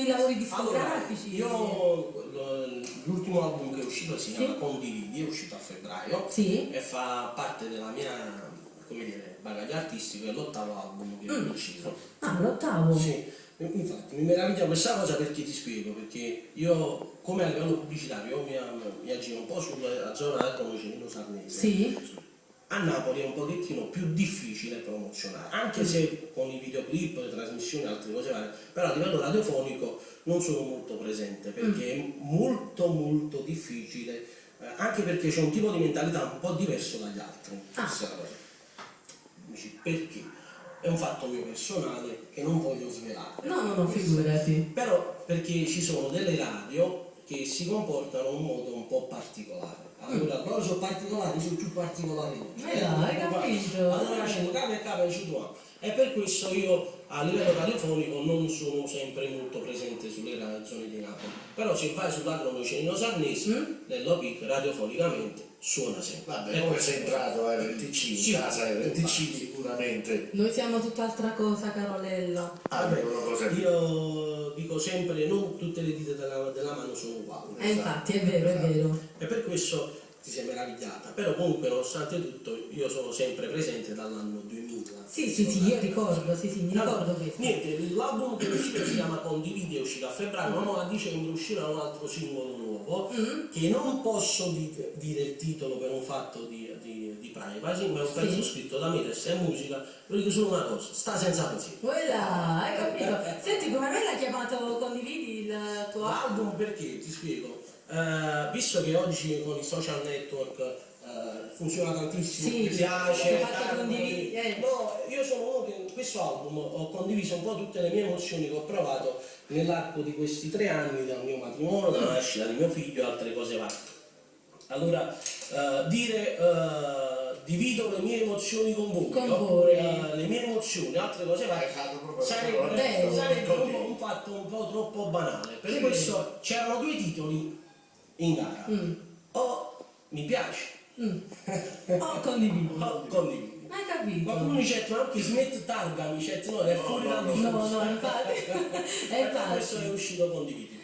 lavori discografici. L'ultimo album che è uscito si chiama Condividi, è uscito a febbraio e fa parte della mia, come dire, bagaglio artistico, è l'8º album che ho inciso. Ah, l'8º? Sì, infatti mi meraviglia questa cosa perché ti spiego, perché io come a livello pubblicitario mi aggiro un po' sulla zona del Cronocelino Sarnese. Sì. A Napoli è un pochettino più difficile promozionare, anche se con i videoclip, le trasmissioni e altre cose varie, però a livello radiofonico non sono molto presente perché è molto molto difficile, anche perché c'è un tipo di mentalità un po' diverso dagli altri. Dici, perché? È un fatto mio personale che non voglio svelare. No, figurati. Però perché ci sono delle radio che si comportano in un modo un po' particolare. Allora, loro sono particolari, sono più particolari. Hai capito? Allora nascono capo e capo e ci troviamo. E per questo io a livello radiofonico non sono sempre molto presente sulle zone di Napoli. Però se vai sulla Cronocelino Sarnese, nell'OPIC radiofonicamente suona sempre. Vabbè, come sei entrato a RTC, in casa RTC sicuramente. Noi siamo tutt'altra cosa, Carolella. Vabbè, io dico sempre, non tutte le dita della mano sono uguali. Infatti, è vero. E per questo ti sei meravigliata. Però comunque, nonostante tutto, io sono sempre presente dall'anno 2000. Sì, io ricordo, mi ricordo questo. Niente, l'album che è uscito si chiama Condividi, è uscito a febbraio, ma a dicembre uscirà un altro singolo nuovo, che non posso dire il titolo per un fatto di privacy, ma è un pezzo scritto da me, e musica, lo dico solo una cosa, sta senza pensiero. Quella, hai capito? Senti, come me l'hai chiamato Condividi il tuo album? Perché, ti spiego, visto che oggi con i social network funziona tantissimo, mi piace, no, io sono uno che in questo album ho condiviso un po' tutte le mie emozioni che ho provato nell'arco di questi 3 anni dal mio matrimonio, dalla nascita di mio figlio e altre cose varie. Allora, divido le mie emozioni con voi, oppure le mie emozioni, altre cose varie, sarebbe un fatto un po' troppo banale. Per questo c'erano 2 titoli in gara. O mi piace, o condividi. Hai capito? Qualcuno dice anche smetti targa, mi dice no, è fuori dal discorso. No, infatti. Questo è uscito Condividi.